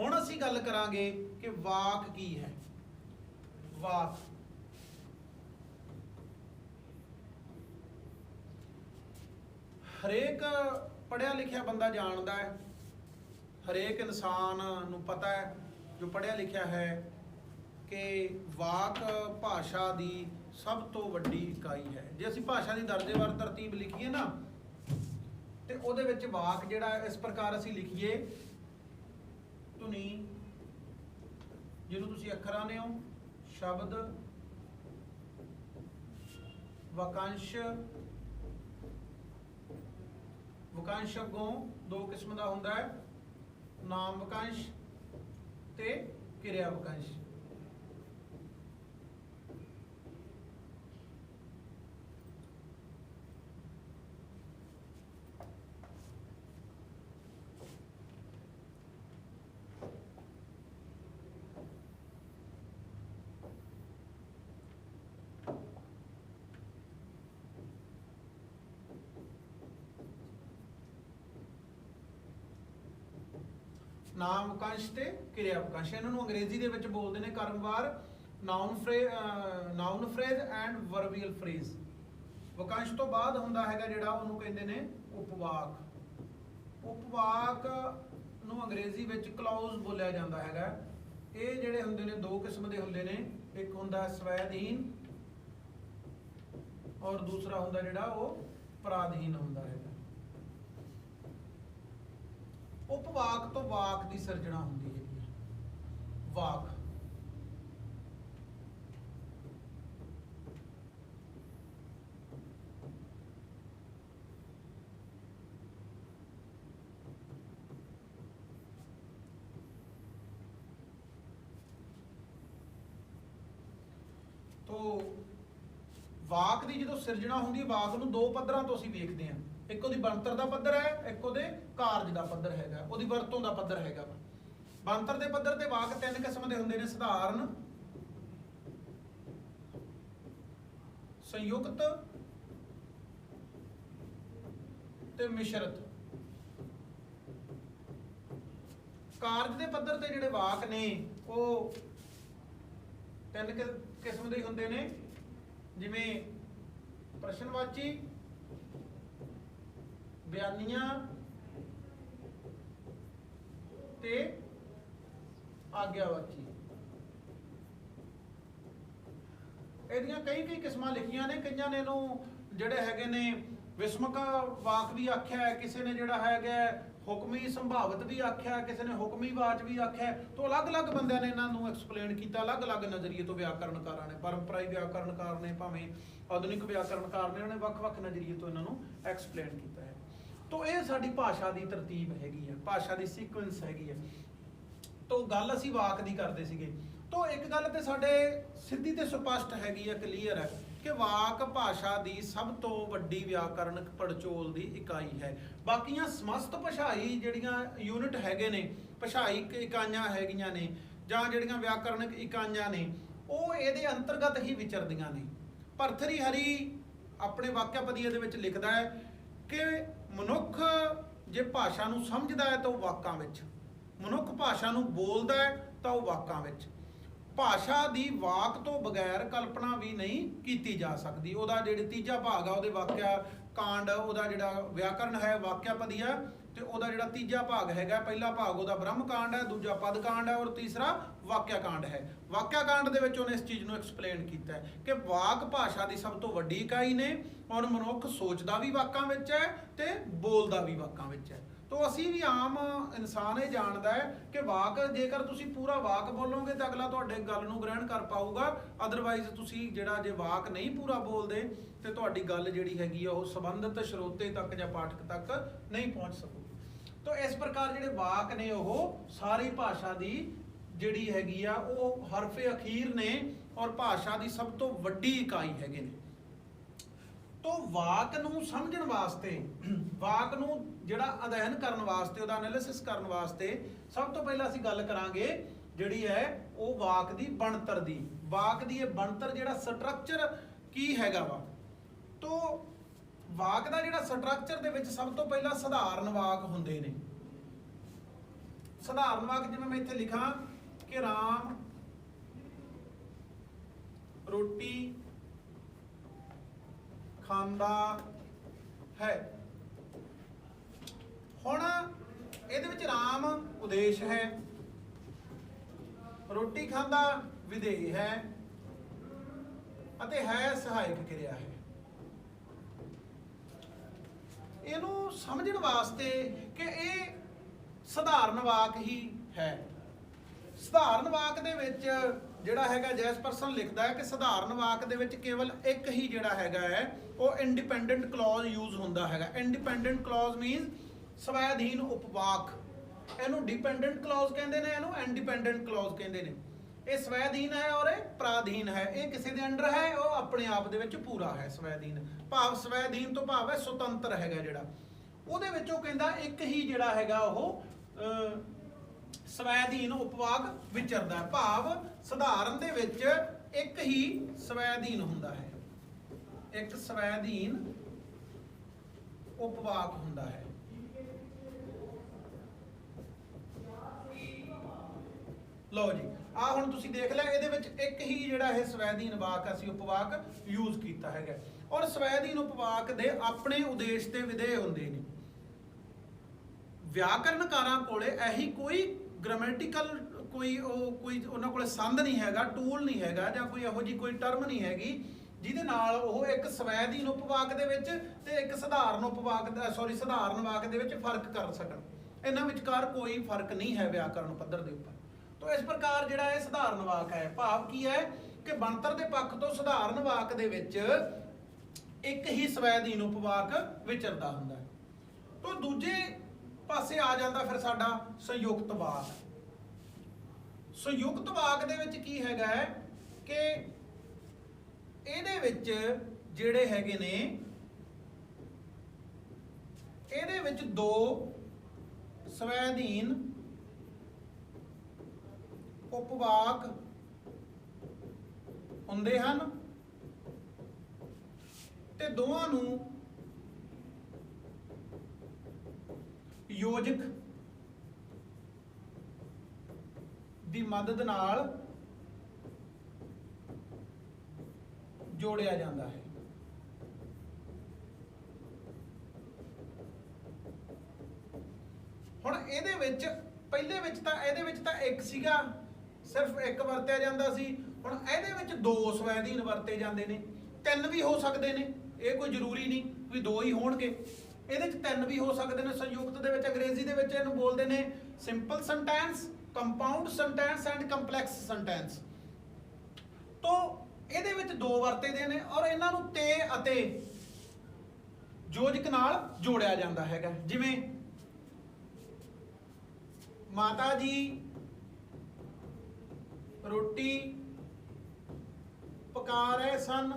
हुण असीं गल करांगे कि वाक की है। वाक हरेक पढ़िया लिखिया बंदा जानता है, हरेक इंसान नूं पता है जो पढ़िया लिखिया है कि वाक भाषा की सब तो वड्डी इकाई है। जे असीं भाषा की दर्जेवार तरतीब लिखीए ना तो उहदे विच वाक जिहड़ा इस प्रकार असीं लिखीए, धुनी जिहनूं तुसीं अखर आने हो, शब्द, वाकंश। वाकंश अगों दो किस्म का हुंदा है, नाम वाकंश ते किरिया वाकंश। नाम वाकंश ते किरिया वाकंश, इन्हां नूं अंग्रेजी दे विच बोलदे ने क्रमवार नाउन फ्रेज एंड वर्बियल फ्रेज। वाकंश तो बाद हुंदा हैगा जिहड़ा उहनूं कहंदे ने उपवाक। उपवाक नूं अंग्रेजी विच क्लॉज बोलिया जांदा हैगा। ये जिहड़े हुंदे ने दो किस्म दे हुंदे ने, एक हुंदा स्वैधीन और दूसरा हुंदा जिहड़ा वो पराधीन हुंदा है। उपवाक तो वाक की सिरजना होंदी है। वाक तो वाक की जो सिरजना होंदी है, वाक नूं दो पद्धरां तो असीं वेखदे हां। एक उहदी बनतर दा पद्धर है, एक उहदे कारज दा पद्धर हैगा, उहदी वरतों दा पद्धर हैगा। बनतर दे पद्धर ते वाक तीन किस्म दे हुंदे ने, सधारण, संयुक्त ते मिश्रित। कारज दे पद्धर ते जिहड़े वाक ने वो तीन किस्म दे हुंदे ने, जिवें प्रश्नवाची, बयानिया ते आग्यावाची। इहदियां कई किस्मां लिखियां ने। कईयां ने इहनूं जिहड़े हैगे ने विस्मक वाक भी आख्या है, किसी ने जिहड़ा हैगा हुक्मी संभावित भी आख्या, किसी ने हुक्मी वाच भी आख्या। तो अलग अलग बंदियां ने इन्हां नूं एक्सप्लेन किया, अलग अलग नज़रिए तो व्याकरणकारां ने, परंपराई व्याकरणकार ने, भावें आधुनिक व्याकरणकार ने, उन्होंने वख-वख नज़रिए तो इन्हां नूं एक्सप्लेन किया है। तो ये साडी भाषा की तरतीब हैगी है, भाषा की सीक्वेंस हैगी है। तो गल असीं वाक की करते सीगे। तो एक गल तो साडे सीधी ते स्पष्ट हैगी है, क्लीयर है कि वाक भाषा की सब तो वड्डी व्याकरणक पड़चोल की इकाई है। बाकियां समस्त भाषाई जिहड़ियां यूनिट हैगे ने, भाषाई इकाइयां हैगियां ने जां जिहड़ियां व्याकरणक इकाइयां ने, वो इहदे अंतर्गत ही विचरदियां ने। भरथरी हरी अपने वाक्यपदीय दे विच लिखदा है कि मनुख जे भाषा नूं समझदा है तो वाकां विच, मनुख भाषा नूं बोलदा है तो वाकां विच। भाषा की वाक तो बगैर कल्पना भी नहीं की जा सकती। उहदा जिहड़ा तीजा भाग आ, उहदे वाक्या कांड, उहदा जिहड़ा व्याकरण है वाक्यपदीय, तो उहदा जिहड़ा तीजा भाग हैगा, पहला भाग उहदा ब्रह्म कांड है, दूजा पद कांड है और तीसरा वाक्या कांड है। वाक्या कांड दे विच उहने इस चीज़ नूं एक्सप्लेन किया है कि वाक भाषा की सब तो वड्डी इकाई ने और मनुख सोचदा भी वाकां विच है ते बोलदा भी वाकां विच है। तो असी भी आम इंसान ये जानता है कि वाक जेकर तुसी पूरा वाक बोलोगे तो अगला तुहाडे गल नूं ग्रहण कर पाऊगा, अदरवाइज तुसी जिहड़ा जे वाक नहीं पूरा बोलते तो तुहाडी गल जिहड़ी हैगी आ ओह संबंधित श्रोते तक या पाठक तक नहीं पहुँच सकूगी। तो इस प्रकार जिहड़े वाक ने ओह सारी भाषा की जिहड़ी हैगी आ ओह हरफे अखीर ने और भाषा की सब तो वड्डी इकाई हैगे ने। तो वाक नूं समझण वास्ते, वाक नूं जिहड़ा अध्ययन करन वास्ते, उहदा एनालिसिस करन वास्ते सब तो पहला असीं गल करांगे जिहड़ी है वो वाक दी बनतर दी। वाक दी ये बनतर जिहड़ा स्ट्रक्चर की हैगा वा। तो वाक दा जिहड़ा स्ट्रक्चर दे विच सब तो पहला सधारण वाक हुंदे ने। ਸਧਾਰਨ ਵਾਕ ਜਿਵੇਂ ਮੈਂ ਇੱਥੇ ਲਿਖਾਂ ਕਿ ਰਾਮ ਰੋਟੀ ਖਾਂਦਾ ਹੈ। ਹੁਣ ਇਹਦੇ ਵਿੱਚ ਰਾਮ ਉਦੇਸ਼ ਹੈ, ਰੋਟੀ ਖਾਂਦਾ ਵਿਧੇਯ ਹੈ ਅਤੇ ਹੈ ਸਹਾਇਕ ਕਿਰਿਆ ਹੈ। ਇਹਨੂੰ ਸਮਝਣ ਵਾਸਤੇ ਕਿ ਇਹ ਸਧਾਰਨ ਵਾਕ ਹੀ ਹੈ। ਸਧਾਰਨ ਵਾਕ ਦੇ ਵਿੱਚ ਜਿਹੜਾ ਹੈਗਾ ਜੈਸਪਰਸਨ ਲਿਖਦਾ ਹੈ ਕਿ ਸਧਾਰਨ ਵਾਕ ਦੇ ਵਿੱਚ ਕੇਵਲ ਇੱਕ ਹੀ ਜਿਹੜਾ ਹੈਗਾ ਹੈ ਉਹ ਇੰਡੀਪੈਂਡੈਂਟ ਕਲੌਜ਼ ਯੂਜ਼ ਹੁੰਦਾ ਹੈਗਾ। ਇੰਡੀਪੈਂਡੈਂਟ ਕਲੌਜ਼ ਮੀਨਸ ਸਵੈਧੀਨ ਉਪਵਾਕ। ਇਹਨੂੰ ਡਿਪੈਂਡੈਂਟ ਕਲੌਜ਼ ਕਹਿੰਦੇ ਨੇ, ਇਹਨੂੰ ਇੰਡੀਪੈਂਡੈਂਟ ਕਲੌਜ਼ ਕਹਿੰਦੇ ਨੇ। ਇਹ ਸਵੈਧੀਨ ਹੈ ਔਰ ਇਹ ਪ੍ਰਾਧੀਨ ਹੈ। ਇਹ ਕਿਸੇ ਦੇ ਅੰਡਰ ਹੈ, ਉਹ ਆਪਣੇ ਆਪ ਦੇ ਵਿੱਚ ਪੂਰਾ ਹੈ। ਸਵੈਧੀਨ ਭਾਵ ਸਵੈਧੀਨ ਤੋਂ ਭਾਵ ਹੈ ਸੁਤੰਤਰ ਹੈਗਾ ਜਿਹੜਾ। ਉਹਦੇ ਵਿੱਚ ਉਹ ਕਹਿੰਦਾ ਇੱਕ ਹੀ ਜਿਹੜਾ ਹੈਗਾ ਉਹ ਸਵੈਧੀਨ ਉਪਵਾਕ ਵਿਚਰਦਾ ਹੈ। ਭਾਵ ਸਧਾਰਨ ਦੇ ਵਿੱਚ ਇੱਕ ਹੀ ਸਵੈਧੀਨ ਹੁੰਦਾ ਹੈ, ਇੱਕ ਸਵੈਧੀਨ ਉਪਵਾਕ ਹੁੰਦਾ ਹੈ। ਲਓ ਜੀ, ਆ ਹੁਣ ਤੁਸੀਂ ਦੇਖ ਲਿਆ ਇਹਦੇ ਵਿੱਚ ਇੱਕ ਹੀ ਜਿਹੜਾ ਇਹ ਸਵੈਧੀਨ ਵਾਕ ਅਸੀਂ ਉਪਵਾਕ ਯੂਜ਼ ਕੀਤਾ ਹੈਗਾ। ਔਰ ਸਵੈਧੀਨ ਉਪਵਾਕ ਦੇ ਆਪਣੇ ਉਦੇਸ਼ ਤੇ ਵਿਧੇਯ ਹੁੰਦੇ ਨੇ। ਵਿਆਕਰਨਕਾਰਾਂ ਕੋਲੇ ਇਹੀ ਕੋਈ ਗ੍ਰਾਮੈਟਿਕਲ ਕੋਈ ਉਹਨਾਂ ਕੋਲੇ ਸੰਦ ਨਹੀਂ ਹੈਗਾ, ਟੂਲ ਨਹੀਂ ਹੈਗਾ, ਜਾਂ ਕੋਈ ਇਹੋ ਜਿਹੀ ਕੋਈ ਟਰਮ ਨਹੀਂ ਹੈਗੀ ਜਿਹਦੇ ਨਾਲ ਉਹ ਇੱਕ ਸਵੈਧੀਨ ਉਪਵਾਕ ਦੇ ਵਿੱਚ ਤੇ ਇੱਕ ਸਧਾਰਨ ਉਪਵਾਕ ਦਾ ਸਧਾਰਨ ਵਾਕ ਦੇ ਵਿੱਚ ਫਰਕ ਕਰ ਸਕਣ। ਇਹਨਾਂ ਵਿਚਕਾਰ ਕੋਈ ਫਰਕ ਨਹੀਂ ਹੈ ਵਿਆਕਰਨ ਪੱਧਰ ਦੇ ਉੱਪਰ। तो इस प्रकार जिहड़ा ये सधारण वाक है, भाव की है कि बनतर के पक्ष तो सधारण वाक दे विच एक ही स्वैधीन उपवाक विचरदा हुंदा है। तो दूजे पासे आ जाता फिर साडा संयुक्त वाक। संयुक्त वाक दे विच की हैगा है कि इहदे विच जिहड़े हैगे ने इहदे विच दो स्वैधीन उपवाक ਹੁੰਦੇ ਹਨ ਤੇ ਦੋਵਾਂ ਨੂੰ ਯੋਜਕ ਦੀ ਮਦਦ ਨਾਲ ਜੋੜਿਆ ਜਾਂਦਾ ਹੈ। ਹੁਣ ਇਹਦੇ ਵਿੱਚ ਪਹਿਲੇ ਵਿੱਚ ਤਾਂ ਇਹਦੇ ਵਿੱਚ ਤਾਂ ਇੱਕ ਸੀਗਾ, सिर्फ एक वरत्या जाता सी। हुण इहदे विच दो स्वैधीन वरते जाते हैं, तीन भी हो सकते हैं, ये कोई जरूरी नहीं भी दो ही होणगे, इहदे विच तीन भी हो सकते हैं। संयुक्त दे विच अंग्रेजी दे विच इहनूं बोलदे ने simple sentence, compound sentence and complex sentence. तो इहदे विच दो वरते दे ने और इन्हां नूं ते अते जोजक नाल जोड़िया जाता हैगा। जिवें माता जी रोटी पका रहे सन।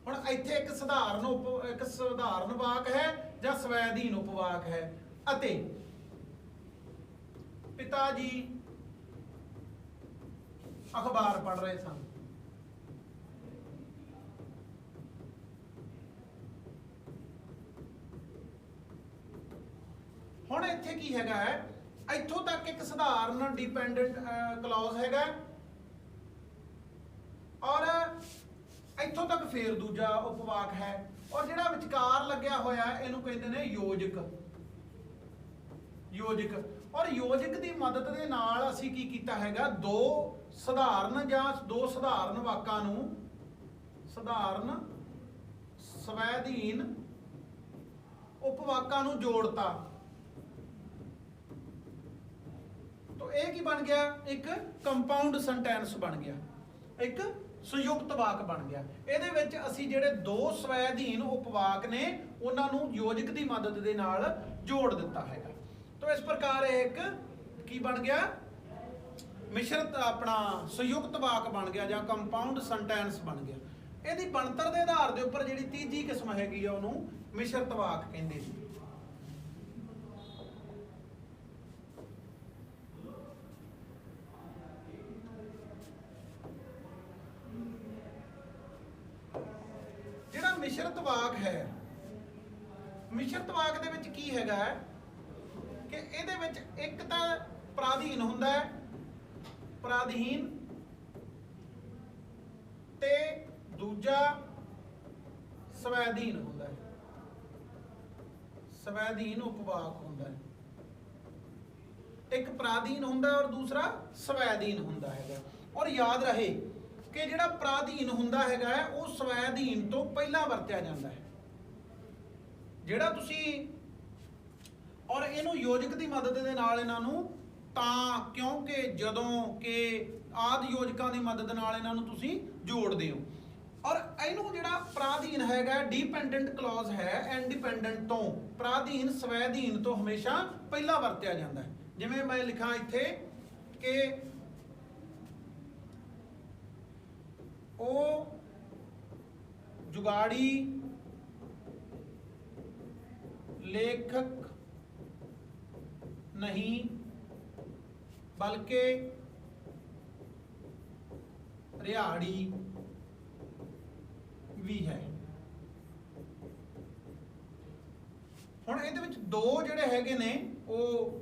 हुण इत्थे एक सधारण वाक है जां स्वैधीन उपवाक है। अते पिता जी अखबार पढ़ रहे सन। हुण इत्थे की हैगा है, इत्थों तक एक सधारण डिपेंडेंट क्लॉज हैगा और इत्थों तक फिर दूजा उपवाक है और जिहड़ा विचकार लग्या होया इहनूं कहंदे ने योजक। योजक और योजक की मदद दे नाल असीं की कीता हैगा, दो सधारण जां दो सधारण वाकां नूं सधारण स्वैधीन उपवाकां नूं जोड़ता। तो यह की बन गया, एक कंपाउंड सेंटेंस बन गया, एक संयुक्त वाक बन गया। ਇਹਦੇ ਵਿੱਚ ਅਸੀਂ ਜਿਹੜੇ ਦੋ स्वैधीन उपवाक ने ਉਹਨਾਂ ਨੂੰ योजक ਦੀ मदद ਦੇ ਨਾਲ जोड़ ਦਿੱਤਾ ਹੈਗਾ। तो इस प्रकार एक की बन गया, मिश्रित अपना संयुक्त वाक बन गया ਜਾਂ कंपाउंड सेंटेंस बन गया। ਇਹਦੀ ਬਣਤਰ ਦੇ ਆਧਾਰ ਦੇ ਉੱਪਰ ਜਿਹੜੀ ਤੀਜੀ ਕਿਸਮ ਹੈਗੀ ਆ ਉਹਨੂੰ ਮਿਸ਼ਰਤ ਵਾਕ ਕਹਿੰਦੇ ਨੇ। मिश्रित वाक है, मिश्रित वाक दे विच की हैगा कि ਇਹਦੇ ਵਿੱਚ ਇੱਕ ਤਾਂ ਪ੍ਰਾਧੀਨ ਹੁੰਦਾ ਹੈ, ਪ੍ਰਾਧੀਨ, ਤੇ ਦੂਜਾ ਸਵੈਧੀਨ ਹੁੰਦਾ ਹੈ, ਸਵੈਧੀਨ ਉਪਵਾਕ ਹੁੰਦਾ ਹੈ। ਇੱਕ ਪ੍ਰਾਧੀਨ ਹੁੰਦਾ ਔਰ ਦੂਸਰਾ ਸਵੈਧੀਨ ਹੁੰਦਾ ਹੈਗਾ। ਔਰ ਯਾਦ ਰਹੇ ਕਿ ਜਿਹੜਾ ਪ੍ਰਾਧੀਨ ਹੁੰਦਾ ਹੈਗਾ ਉਹ ਸਵੈਧੀਨ ਤੋਂ ਪਹਿਲਾਂ ਵਰਤਿਆ ਜਾਂਦਾ ਹੈ। ਜਿਹੜਾ ਤੁਸੀਂ ਔਰ ਇਹਨੂੰ ਯੋਜਕ ਦੀ ਮਦਦ ਦੇ ਨਾਲ ਇਹਨਾਂ ਨੂੰ ਤਾਂ ਕਿਉਂਕਿ ਜਦੋਂ ਕਿ ਆਦਿ ਯੋਜਕਾਂ ਦੀ ਮਦਦ ਨਾਲ ਇਹਨਾਂ ਨੂੰ ਤੁਸੀਂ ਜੋੜਦੇ ਹੋ। ਔਰ ਇਹਨੂੰ ਜਿਹੜਾ ਪ੍ਰਾਧੀਨ ਹੈਗਾ ਡਿਪੈਂਡੈਂਟ ਕਲੌਜ਼ ਹੈ, ਇੰਡੀਪੈਂਡੈਂਟ ਤੋਂ ਪ੍ਰਾਧੀਨ ਸਵੈਧੀਨ ਤੋਂ ਹਮੇਸ਼ਾ ਪਹਿਲਾਂ ਵਰਤਿਆ ਜਾਂਦਾ ਹੈ। ਜਿਵੇਂ ਮੈਂ ਲਿਖਾਂ ਇੱਥੇ ਕਿ ਉਹ ਜੁਗਾੜੀ ਲੇਖਕ ਨਹੀਂ ਬਲਕਿ ਰਿਹਾੜੀ ਵੀ ਹੈ। ਹੁਣ ਇਹਦੇ ਵਿੱਚ ਦੋ ਜਿਹੜੇ ਹੈਗੇ ਨੇ ਉਹ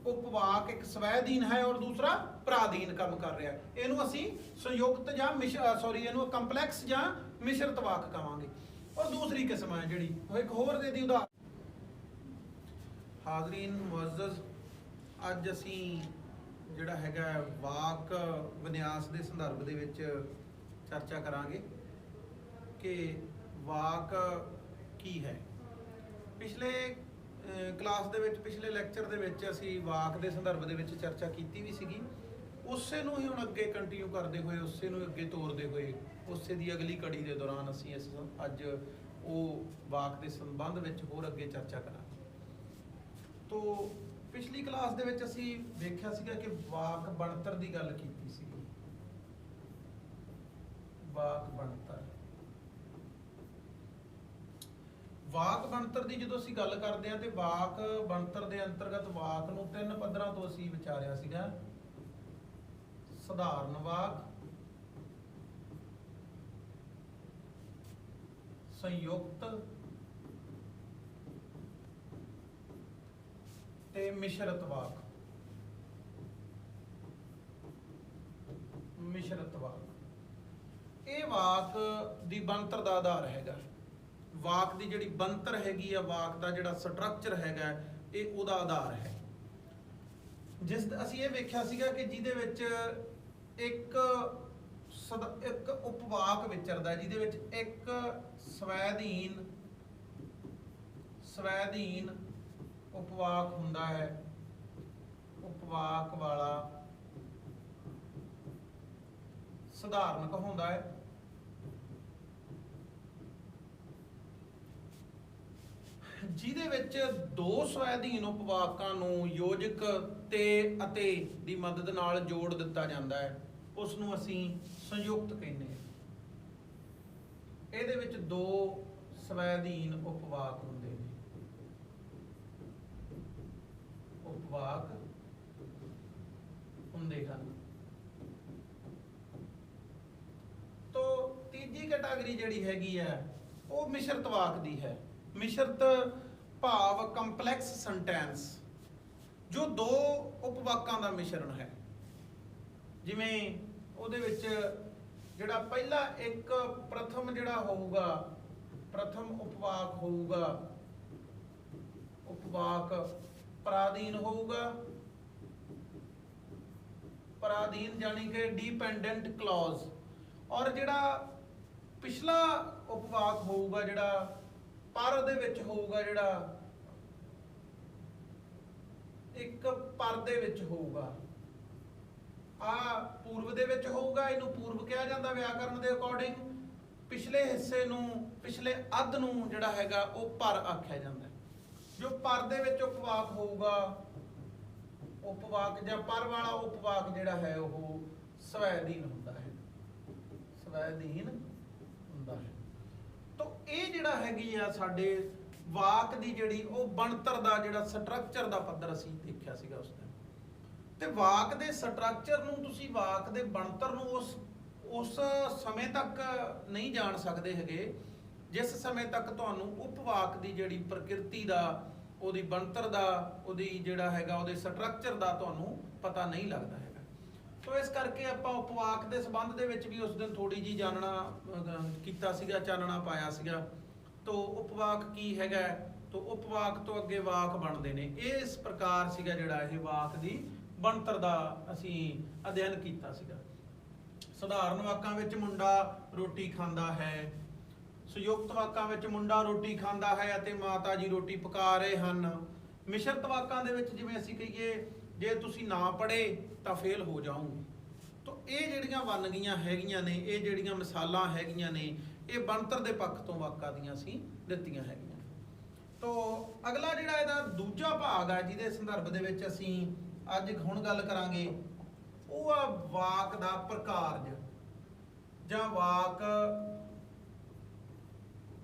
ਉਪਵਾਕ, ਇੱਕ ਸਵੈਧੀਨ ਹੈ ਔਰ ਦੂਸਰਾ ਪ੍ਰਾਧੀਨ ਕੰਮ ਕਰ ਰਿਹਾ। ਇਹਨੂੰ ਅਸੀਂ ਸੰਯੁਕਤ ਜਾਂ ਇਹਨੂੰ ਕੰਪਲੈਕਸ ਜਾਂ ਮਿਸ਼ਰਤ ਵਾਕ ਕਹਾਂਗੇ। ਔਰ ਦੂਸਰੀ ਕਿਸਮ ਹੈ ਜਿਹੜੀ ਉਹ ਇੱਕ ਹੋਰ ਦੇ ਦੀ ਉਦਾਹਰਨ। ਹਾਜ਼ਰੀਨ ਮੁਅੱਜ਼ਜ਼, ਅੱਜ ਅਸੀਂ ਜਿਹੜਾ ਹੈਗਾ ਵਾਕ ਵਿਨਿਆਸ ਦੇ ਸੰਦਰਭ ਦੇ ਵਿੱਚ ਚਰਚਾ ਕਰਾਂਗੇ ਕਿ ਵਾਕ ਕੀ ਹੈ। ਪਿਛਲੇ ਕਲਾਸ ਦੇ ਵਿੱਚ, ਪਿਛਲੇ ਲੈਕਚਰ ਦੇ ਵਿੱਚ ਅਸੀਂ ਵਾਕ ਦੇ ਸੰਦਰਭ ਦੇ ਵਿੱਚ ਚਰਚਾ ਕੀਤੀ ਵੀ ਸੀਗੀ। ਉਸੇ ਨੂੰ ਹੀ ਹੁਣ ਅੱਗੇ ਕੰਟੀਨਿਊ ਕਰਦੇ ਹੋਏ, ਉਸੇ ਨੂੰ ਅੱਗੇ ਤੋਰਦੇ ਹੋਏ, ਉਸੇ ਦੀ ਅਗਲੀ ਕੜੀ ਦੇ ਦੌਰਾਨ ਅਸੀਂ ਅੱਜ ਉਹ ਵਾਕ ਦੇ ਸੰਬੰਧ ਵਿੱਚ ਹੋਰ ਅੱਗੇ ਚਰਚਾ ਕਰਾਂਗੇ। ਤੋ ਪਿਛਲੀ ਕਲਾਸ ਦੇ ਵਿੱਚ ਅਸੀਂ ਵੇਖਿਆ ਸੀਗਾ ਕਿ ਵਾਕ ਬਣਤਰ ਦੀ ਗੱਲ ਕੀਤੀ ਸੀਗੀ। ਵਾਕ ਬਣਤਰ, ਵਾਕ ਬਣਤਰ ਦੀ ਜਦੋਂ ਅਸੀਂ ਗੱਲ ਕਰਦੇ ਹਾਂ ਤੇ ਵਾਕ ਬਣਤਰ ਦੇ ਅੰਤਰਗਤ ਵਾਕ ਨੂੰ ਤਿੰਨ ਪੱਧਰਾਂ ਤੋਂ ਅਸੀਂ ਵਿਚਾਰਿਆ ਸੀਗਾ। ਸਧਾਰਨ ਵਾਕ, ਸੰਯੁਕਤ ਤੇ ਮਿਸ਼ਰਤ ਵਾਕ। ਮਿਸ਼ਰਤ ਵਾਕ ਇਹ ਵਾਕ ਦੀ ਬਣਤਰ ਦਾ ਆਧਾਰ ਹੈਗਾ। ਵਾਕ ਦੀ ਜਿਹੜੀ ਬਣਤਰ ਹੈਗੀ ਆ, ਵਾਕ ਦਾ ਜਿਹੜਾ ਸਟਰਕਚਰ ਹੈਗਾ, ਇਹ ਉਹਦਾ ਆਧਾਰ ਹੈ। ਅਸੀਂ ਇਹ ਵੇਖਿਆ ਸੀਗਾ ਕਿ ਜਿਹਦੇ ਵਿੱਚ ਇੱਕ ਉਪਵਾਕ ਵਿਚਰਦਾ, ਜਿਹਦੇ ਵਿੱਚ ਇੱਕ ਸਵੈਧੀਨ ਉਪਵਾਕ ਹੁੰਦਾ ਹੈ। ਉਪਵਾਕ ਵਾਲਾ ਸਧਾਰਨਕ ਹੁੰਦਾ ਹੈ। ਜਿਹਦੇ ਵਿੱਚ ਦੋ ਸਵੈਧੀਨ ਉਪਵਾਕਾਂ ਨੂੰ ਯੋਜਕ ਤੇ ਅਤੇ ਦੀ ਮਦਦ ਨਾਲ ਜੋੜ ਦਿੱਤਾ ਜਾਂਦਾ ਹੈ, ਉਸ ਨੂੰ ਅਸੀਂ ਸੰਯੁਕਤ ਕਹਿੰਦੇ ਹਾਂ। ਇਹਦੇ ਵਿੱਚ ਦੋ ਸਵੈਧੀਨ ਉਪਵਾਕ ਹੁੰਦੇ ਨੇ। ਉਪਵਾਕ ਹੁੰਦੇ ਹਨ। ਤੋ ਤੀਜੀ ਕੈਟਾਗਰੀ ਜਿਹੜੀ ਹੈਗੀ ਹੈ ਉਹ ਮਿਸ਼ਰਤ ਵਾਕ ਦੀ ਹੈ। ਮਿਸ਼ਰਤ ਭਾਵ ਕੰਪਲੈਕਸ ਸੈਂਟੈਂਸ, ਜੋ ਦੋ ਉਪਵਾਕਾਂ ਦਾ ਮਿਸ਼ਰਣ ਹੈ। ਜਿਵੇਂ ਉਹਦੇ ਵਿੱਚ ਜਿਹੜਾ ਪਹਿਲਾ ਇੱਕ ਪ੍ਰਥਮ ਜਿਹੜਾ ਹੋਊਗਾ, ਪ੍ਰਥਮ ਉਪਵਾਕ ਹੋਊਗਾ, ਉਪਵਾਕ ਪ੍ਰਾਧੀਨ ਹੋਊਗਾ। ਪ੍ਰਾਧੀਨ ਜਾਨੀ ਕਿ ਡਿਪੈਂਡੈਂਟ ਕਲੌਜ਼। ਔਰ ਜਿਹੜਾ ਪਿਛਲਾ ਉਪਵਾਕ ਹੋਊਗਾ ਜਿਹੜਾ ਪਰ ਦੇ ਵਿੱਚ ਹੋਊਗਾ, ਜਿਹੜਾ ਇੱਕ ਪਰ ਦੇ ਵਿੱਚ ਹੋਊਗਾ, ਆ ਪੂਰਵ ਦੇ ਵਿੱਚ ਹੋਊਗਾ। ਇਹਨੂੰ ਪੂਰਵ ਕਿਹਾ ਜਾਂਦਾ ਵਿਆਕਰਨ ਦੇ ਅਕੋਰਡਿੰਗ। ਪਿਛਲੇ ਹਿੱਸੇ ਨੂੰ, ਪਿਛਲੇ ਅੱਧ ਨੂੰ ਜਿਹੜਾ ਹੈਗਾ ਉਹ ਪਰ ਆਖਿਆ ਜਾਂਦਾ। ਜੋ ਪਰ ਦੇ ਵਿੱਚ ਉਪਵਾਕ ਹੋਊਗਾ, ਉਪਵਾਕ ਜਾਂ ਪਰ ਵਾਲਾ ਉਪਵਾਕ ਜਿਹੜਾ ਹੈ ਉਹ ਸਵੈਧੀਨ ਹੁੰਦਾ ਹੈ। ਸਵੈਧੀਨ ਹੁੰਦਾ ਹੈ। ਤਾਂ ਇਹ ਜਿਹੜਾ ਹੈਗੀ ਆ ਸਾਡੇ ਵਾਕ ਦੀ ਜਿਹੜੀ ਉਹ ਬਣਤਰ ਦਾ ਜਿਹੜਾ ਸਟਰਕਚਰ ਦਾ ਪੱਧਰ ਅਸੀਂ ਦੇਖਿਆ ਸੀਗਾ ਉਸ ਦਿਨ। ਤੇ ਵਾਕ ਦੇ ਸਟਰਕਚਰ ਨੂੰ ਤੁਸੀਂ, ਵਾਕ ਦੇ ਬਣਤਰ ਨੂੰ ਉਸ ਸਮੇਂ ਤੱਕ ਨਹੀਂ ਜਾਣ ਸਕਦੇ ਹੈਗੇ ਜਿਸ ਸਮੇਂ ਤੱਕ ਤੁਹਾਨੂੰ ਉਪਵਾਕ ਦੀ ਜਿਹੜੀ ਪ੍ਰਕਿਰਤੀ ਦਾ, ਉਹਦੀ ਬਣਤਰ ਦਾ, ਉਹਦੀ ਜਿਹੜਾ ਹੈਗਾ ਉਹਦੇ ਸਟਰਕਚਰ ਦਾ ਤੁਹਾਨੂੰ ਪਤਾ ਨਹੀਂ ਲੱਗਦਾ ਹੈਗਾ। ਤੋ ਇਸ ਕਰਕੇ ਆਪਾਂ ਉਪਵਾਕ ਦੇ ਸੰਬੰਧ ਦੇ ਵਿੱਚ ਵੀ ਉਸ ਦਿਨ ਥੋੜੀ ਜੀ ਜਾਣਨਾ ਕੀਤਾ ਸੀਗਾ, ਚਾਨਣਾ ਪਾਇਆ ਸੀਗਾ। ਤੋ ਉਪਵਾਕ ਕੀ ਹੈਗਾ, ਤੋ ਉਪਵਾਕ ਤੋਂ ਅੱਗੇ ਵਾਕ ਬਣਦੇ ਨੇ। ਇਸ ਪ੍ਰਕਾਰ ਸੀਗਾ ਜਿਹੜਾ ਇਹ ਵਾਕ ਦੀ ਬਣਤਰ ਦਾ ਅਸੀਂ ਅਧਿਐਨ ਕੀਤਾ ਸੀਗਾ। ਸਧਾਰਨ ਵਾਕਾਂ ਵਿੱਚ ਮੁੰਡਾ ਰੋਟੀ ਖਾਂਦਾ ਹੈ, ਸੰਯੁਕਤ ਵਾਕਾਂ ਵਿੱਚ ਮੁੰਡਾ ਰੋਟੀ ਖਾਂਦਾ ਹੈ ਅਤੇ ਮਾਤਾ ਜੀ ਰੋਟੀ ਪਕਾ ਰਹੇ ਹਨ। ਮਿਸ਼ਰਤ ਵਾਕਾਂ ਦੇ ਵਿੱਚ ਜਿਵੇਂ ਅਸੀਂ ਕਹੀਏ ਜੇ ਤੁਸੀਂ ਨਾ ਪੜ੍ਹੇ ਤਾਂ ਫੇਲ ਹੋ ਜਾਓਗੇ। ਤਾਂ ਇਹ ਜਿਹੜੀਆਂ ਵੰਨਗੀਆਂ ਹੈਗੀਆਂ ਨੇ, ਇਹ ਜਿਹੜੀਆਂ ਮਿਸਾਲਾਂ ਹੈਗੀਆਂ ਨੇ, ਇਹ ਬਣਤਰ ਦੇ ਪੱਖ ਤੋਂ ਵਾਕਾਂ ਦੀਆਂ ਅਸੀਂ ਦਿੱਤੀਆਂ ਹੈਗੀਆਂ। ਤੋ ਅਗਲਾ ਜਿਹੜਾ ਇਹਦਾ ਦੂਜਾ ਭਾਗ ਆ ਜਿਹਦੇ ਸੰਦਰਭ ਦੇ ਵਿੱਚ ਅਸੀਂ ਅੱਜ ਹੁਣ ਗੱਲ ਕਰਾਂਗੇ, ਉਹ ਆ ਵਾਕ ਦਾ ਪ੍ਰਕਾਰਜ ਜਾਂ ਵਾਕ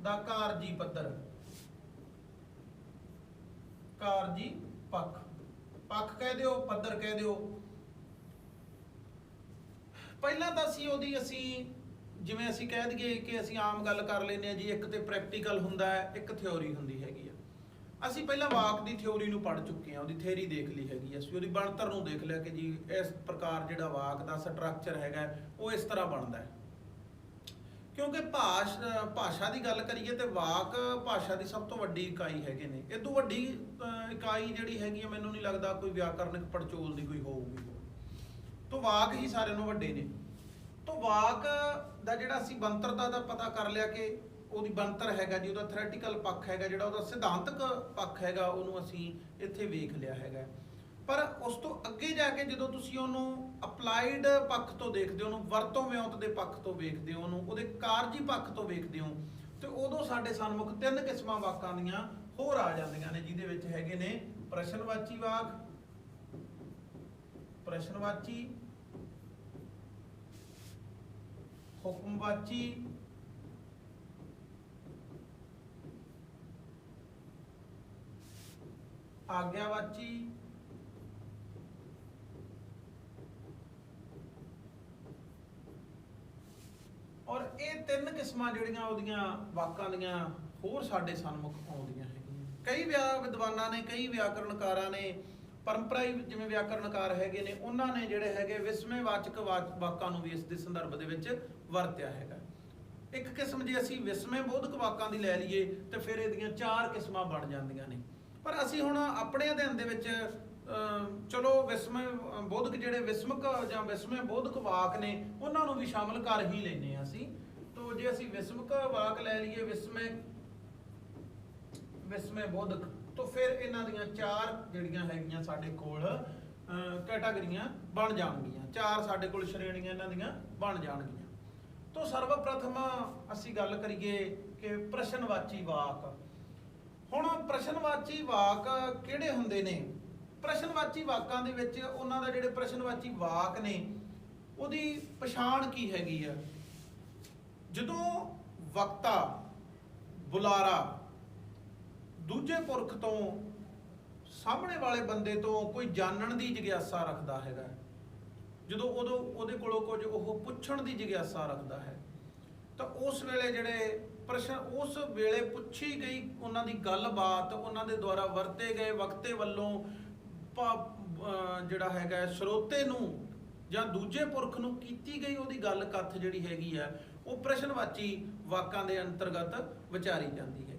ਦਾ ਕਾਰਜੀ ਪੱਧਰ। ਕਾਰਜੀ ਪੱਖ, ਪੱਖ ਕਹਿ ਦਿਓ, ਪੱਧਰ ਕਹਿ ਦਿਓ। ਪਹਿਲਾਂ ਤਾਂ ਅਸੀਂ ਜਿਵੇਂ ਅਸੀਂ ਕਹਿ ਦਈਏ ਕਿ ਅਸੀਂ ਆਮ ਗੱਲ ਕਰ ਲੈਂਦੇ ਹਾਂ ਜੀ, ਇੱਕ ਤੇ ਪ੍ਰੈਕਟੀਕਲ ਹੁੰਦਾ ਹੈ, ਇੱਕ ਥਿਉਰੀ ਹੁੰਦੀ ਹੈਗੀ ਆ। ਅਸੀਂ ਪਹਿਲਾਂ ਵਾਕ ਦੀ ਥਿਉਰੀ ਨੂੰ ਪੜ੍ਹ ਚੁੱਕੇ ਹਾਂ, ਉਹਦੀ ਥਿਊਰੀ ਦੇਖ ਲਈ ਹੈਗੀ ਆ, ਅਸੀਂ ਉਹਦੀ ਬਣਤਰ ਨੂੰ ਦੇਖ ਲਿਆ ਕਿ ਜੀ ਇਸ ਪ੍ਰਕਾਰ ਜਿਹੜਾ ਵਾਕ ਦਾ ਸਟਰਕਚਰ ਹੈਗਾ ਉਹ ਇਸ ਤਰ੍ਹਾਂ ਬਣਦਾ ਹੈ। ਕਿਉਂਕਿ ਭਾਸ਼ਾ ਦੀ ਗੱਲ ਕਰੀਏ ਤੇ ਵਾਕ ਭਾਸ਼ਾ ਦੀ ਸਭ ਤੋਂ ਵੱਡੀ ਇਕਾਈ ਹੈਗੇ ਨੇ। ਇਹ ਤੋਂ ਵੱਡੀ ਇਕਾਈ ਜਿਹੜੀ ਹੈਗੀ ਆ ਮੈਨੂੰ ਨਹੀਂ ਲੱਗਦਾ ਕੋਈ ਵਿਆਕਰਨਿਕ ਪੜਚੋਲ ਦੀ ਕੋਈ ਹੋਊਗੀ। ਤੋਂ ਵਾਕ ਹੀ ਸਾਰਿਆਂ ਨੂੰ ਵੱਡੇ ਨੇ। ਤੋਂ ਵਾਕ ਦਾ ਜਿਹੜਾ ਅਸੀਂ ਬਣਤਰਤਾ ਦਾ ਪਤਾ ਕਰ ਲਿਆ ਕਿ ਉਹਦੀ ਬਣਤਰ ਹੈਗਾ ਜੀ, ਉਹਦਾ ਥਿਓਰੈਟੀਕਲ ਪੱਖ ਹੈਗਾ, ਜਿਹੜਾ ਉਹਦਾ ਸਿਧਾਂਤਕ ਪੱਖ ਹੈਗਾ, ਉਹਨੂੰ ਅਸੀਂ ਇੱਥੇ ਵੇਖ ਲਿਆ ਹੈਗਾ। ਪਰ ਉਸ ਤੋਂ ਅੱਗੇ ਜਾ ਕੇ ਜਦੋਂ ਤੁਸੀਂ ਉਹਨੂੰ ਅਪਲਾਈਡ ਪੱਖ ਤੋਂ ਦੇਖਦੇ ਹੋ, ਉਹਨੂੰ ਵਰਤੋਂ ਵਿਉਂਤ ਦੇ ਪੱਖ ਤੋਂ ਵੇਖਦੇ ਹੋ, ਉਹਨੂੰ ਉਹਦੇ ਕਾਰਜੀ ਪੱਖ ਤੋਂ ਵੇਖਦੇ ਹੋ, ਤੇ ਉਦੋਂ ਸਾਡੇ ਸਨਮੁਖ ਤਿੰਨ ਕਿਸਮਾਂ ਵਾਕਾਂ ਦੀਆਂ ਹੋਰ ਆ ਜਾਂਦੀਆਂ ਨੇ, ਜਿਹਦੇ ਵਿੱਚ ਹੈਗੇ ਨੇ ਪ੍ਰਸ਼ਨਵਾਚੀ ਵਾਕ, ਪ੍ਰਸ਼ਨਵਾਚੀ, ਹੁਕਮਵਾਚੀ, ਆਗਿਆਵਾਚੀ, ਔਰ ਇਹ ਤਿੰਨ ਕਿਸਮਾਂ ਜਿਹੜੀਆਂ ਉਹਦੀਆਂ ਵਾਕਾਂ ਦੀਆਂ ਹੋਰ ਸਾਡੇ ਸਨਮੁਖ ਆਉਂਦੀਆਂ ਹੈਗੀਆਂ। ਕਈ ਵਿਦਵਾਨਾਂ ਨੇ, ਕਈ ਵਿਆਕਰਨਕਾਰਾਂ ਨੇ, ਪਰੰਪਰਾਈ ਜਿਵੇਂ ਵਿਆਕਰਨਕਾਰ ਹੈਗੇ ਨੇ, ਉਹਨਾਂ ਨੇ ਜਿਹੜੇ ਹੈਗੇ ਵਿਸਮੇਵਾਚਕ ਵਾਕਾਂ ਨੂੰ ਵੀ ਇਸ ਦੇ ਸੰਦਰਭ ਦੇ ਵਿੱਚ ਵਰਤਿਆ ਹੈਗਾ। ਇੱਕ ਕਿਸਮ ਜੇ ਅਸੀਂ ਵਿਸਮੇ ਬੋਧਕ ਵਾਕਾਂ ਦੀ ਲੈ ਲਈਏ ਤੇ ਫਿਰ ਇਹਦੀਆਂ ਚਾਰ ਕਿਸਮਾਂ ਬਣ ਜਾਂਦੀਆਂ ਨੇ। ਪਰ ਅਸੀਂ ਹੁਣ ਆਪਣੇ ਅਧਿਐਨ ਦੇ ਵਿੱਚ ਚਲੋ ਵਿਸਮੇ ਬੋਧਕ ਜਿਹੜੇ ਵਿਸਮਕ ਜਾਂ ਵਿਸਮੇ ਬੋਧਕ ਵਾਕ ਨੇ ਉਹਨਾਂ ਨੂੰ ਵੀ ਸ਼ਾਮਲ ਕਰ ਹੀ ਲੈਂਦੇ ਹਾਂ ਅਸੀਂ। ਤੋ ਜੇ ਅਸੀਂ ਵਿਸਮਕ ਵਾਕ ਲੈ ਲਈਏ, ਵਿਸਮੇ ਬੋਧਕ, तो फिर इन्हां दियां चार जिहड़ियां हैगियां साडे कोल कैटागरियां बन जाणगियां, चार साडे कोल श्रेणियां इन्हां दियां बन जाणगियां। तो सर्वप्रथम असीं गल करिए कि प्रश्नवाची वाक। हुण प्रश्नवाची वाक किहड़े हुंदे ने? प्रश्नवाची वाकां दे विच उन्हां दा जिहड़े प्रश्नवाची वाक ने उहदी पछाण की हैगी आ? जदों वक्ता बुलारा दूजे पुरख तो सामने वाले बंदे तो कोई जानण की जिग्यासा रखता है, जो उहदे कोलों कुछ वो पुछण की जिग्यासा रखता है, तो उस वेले जिहड़े प्रश्न उस वेले पुछी गई उन्हां दी गलबात उन्हां दे द्वारा वरते गए वक्ते वल्लों जिहड़ा हैगा श्रोते नूं जां दूजे पुरख नूं कीती गई उहदी गल कथ जिहड़ी हैगी है वो प्रश्नवाची वाकां दे अंतर्गत विचारी जाती है।